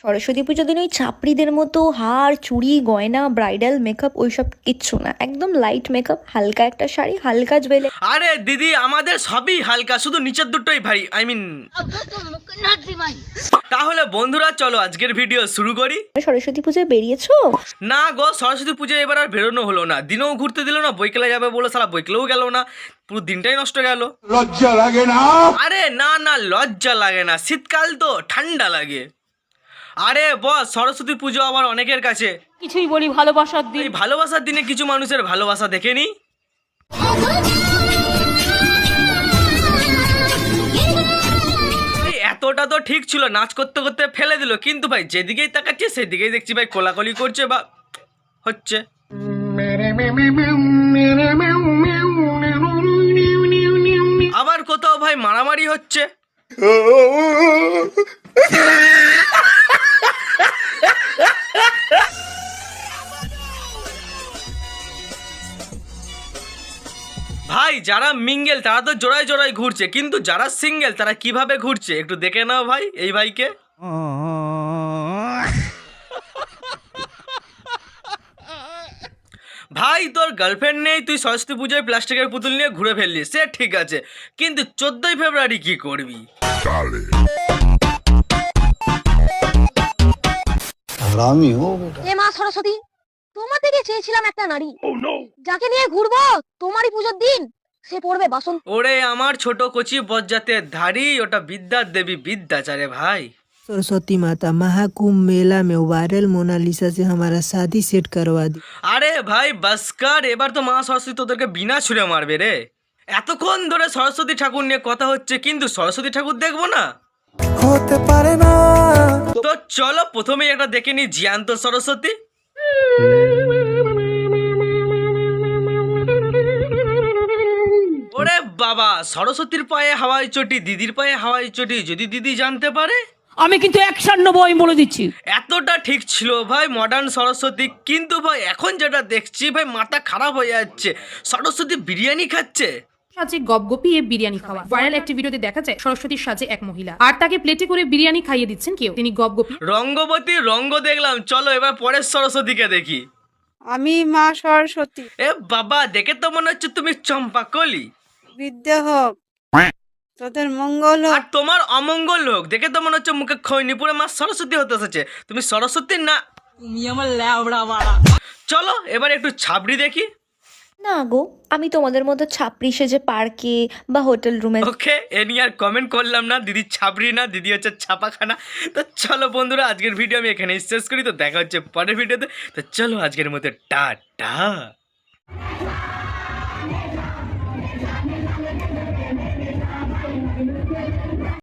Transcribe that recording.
সরস্বতী পুজোর দিন ওই ছাপড়িদের মতো হার চুড়ি গয়না ব্রাইডাল মেকআপ ওইসব কিচ্ছু না, একদম লাইট মেকআপ, হালকা একটা শাড়ি, হালকা জুয়েলারি। আরে দিদি আমাদের সবই হালকা, শুধু নিচের দুটোই ভারী, তাহলে বন্ধুরা চলো আজকের ভিডিও শুরু করি। সরস্বতী পুজোয় বেরিয়েছো? না গো, সরস্বতী পুজোয় এবার আর বেরোনো হলো না, দিনেও ঘুরতে দিল না, বৈকালে যাবে বলে সারা বৈকালেও গেল না, পুরো দিনটাই নষ্ট গেল। লজ্জা লাগে না? আরে না না, লজ্জা লাগে না, শীতকাল তো ঠান্ডা লাগে। আরে বস, সরস্বতী পুজো আবার অনেকের কাছে কিছুই বলি ভালোবাসার দিন। এই ভালোবাসার দিনে কিছু মানুষের ভালোবাসা দেখে নি। এতটা তো ঠিক ছিল, নাচ করতে করতে ফেলে দিল, কিন্তু ভাই যেদিকেই তাকাচ্ছে সেদিকেই দেখছি ভাই কোলাকুলি করছে বা হচ্ছে। আবার কোথাও ভাই মারামারি হচ্ছে। ভাই যারা মিঙ্গেল তারা তো জোড়ায় জোড়ায় ঘুরছে, কিন্তু যারা সিঙ্গেল তারা কিভাবে ঘুরছে একটু দেখে নাও ভাই এই ভাইকে। ভাই তোর গার্লফ্রেন্ড নেই, তুই সরস্বতী পুজোয় প্লাস্টিকের পুতুল নিয়ে ঘুরে ফেললি, সে ঠিক আছে, কিন্তু 14ই ফেব্রুয়ারি কি করবি? এ মা সরস্বতী, তোমার থেকে চেয়েছিলাম একটা নারী, যাকে নিয়ে ঘুরবো তোমারই পুজোর দিন, সে পড়বে বাসন। ওরে আমার ছোট কচি বজ্জাতের ধাড়ি, ওটা বিদ্যার দেবী বিদ্যাচারে ভাই। सरस्वती माता महाकुंभ मेला में वायरल मोनालिसा से हमारा शादी सेट करवा दी। আরে ভাই বাস্কার, এবার তো মা সরস্বতী তোদেরকে বিনা ছুঁড়ে মারবে রে। এতক্ষণ ধরে সরস্বতী ঠাকুর নিয়ে কথা হচ্ছে, কিন্তু সরস্বতী ঠাকুর দেখবো না होते पारे ना। তো চলো প্রথমেই একটা দেখে নি জ্যান্ত সরস্বতী। ওরে বাবা, সরস্বতীর পায়ে হাওয়াই চটি, দিদির পায়ে হাওয়াই চটি, যদি দিদি জানতে পারে। আমি কিন্তু 190 আমি বলে দিচ্ছি। এতটা ঠিক ছিল ভাই মডার্ন সরস্বতী, কিন্তু ভাই এখন যেটা দেখছি ভাই মাথা খারাপ হয়ে যাচ্ছে, সরস্বতী বিরিয়ানি খাচ্ছে। সাজে গপগপিয়ে বিরিয়ানি খাওয়া। ভাইরাল একটি ভিডিওতে দেখা যায় সরস্বতীর সাজে এক মহিলা, আর তাকে প্লেটে করে বিরিয়ানি খাইয়ে দিচ্ছেন কেউ, তিনি গপগপি। রঙ্গবতী রঙ্গ দেখলাম, চলো এবার পরের সরস্বতীকে দেখি। আমি মা সরস্বতী, এ বাবা, দেখে তো মনে হচ্ছে তুমি চম্পাকলি। বিদ্যা হোক, তোদের মঙ্গল আর হোক। তোমার অমঙ্গল হোক, দেখে তো মনে হচ্ছে মুখে খৈনি পুরে মা সরস্বতী হতে এসেছে, তুমি সরস্বতী না। চলো এবার একটু ছাবড়ি দেখি। না গো, আমি তোমাদের মতো ছাপড়ি সেজে পার্কে বা হোটেল রুমে। ওকে, এ নিয়ে আর কমেন্ট করলাম না, দিদি ছাবড়ি না, দিদি হচ্ছে ছাপাখানা। তো চলো বন্ধুরা আজকের ভিডিও আমি এখানেই শেষ করি, তো দেখা হচ্ছে পরের ভিডিওতে। তো চলো আজকের মতো টাটা।